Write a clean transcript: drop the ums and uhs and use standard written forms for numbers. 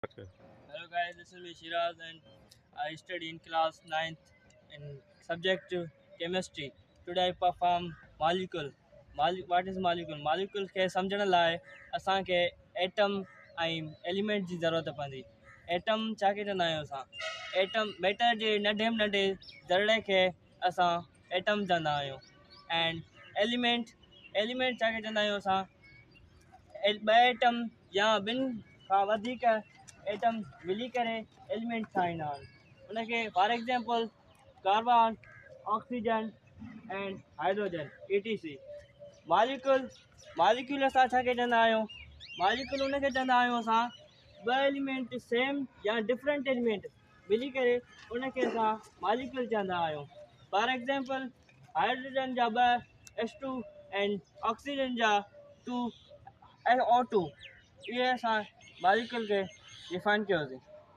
Hello guys, this is me Shiraz and I study in class 9th in subject chemistry. Today I perform molecule. What is molecule? Molecule के समझण लाइ असांखे atom ऐं element G ज़रूरत पवंदी। Atom छाखे चवंदा आहियूं असां? एटम मैटर जे नंढे में नंढे ज़रड़े खे असां एटम चवंदा आहियूं। एंड एलिमेंट छाखे चवंदा आहियूं असां? ॿ एटम या ॿिनि खां वधीक एटम मिली करे एलिमेंट ठाहींदा आहिनि। उनखे for example carbon, oxygen and hydrogen ETC। Molecule असां छाखे चवंदा आहियूं? मालिक्यूल उनखे चवंदा आहियूं असां ॿ एलिमेंट सेम या डिफरेंट एलिमेंट मिली करे उनखे असां मालिक्यूल चवंदा आहियूं। फॉर एग्जांपल हाइड्रोजन जा 2 H2 एंड ऑक्सीजन जा 2 SO2। ये असां मालिक्यूल के डिफाइन कयोसीं।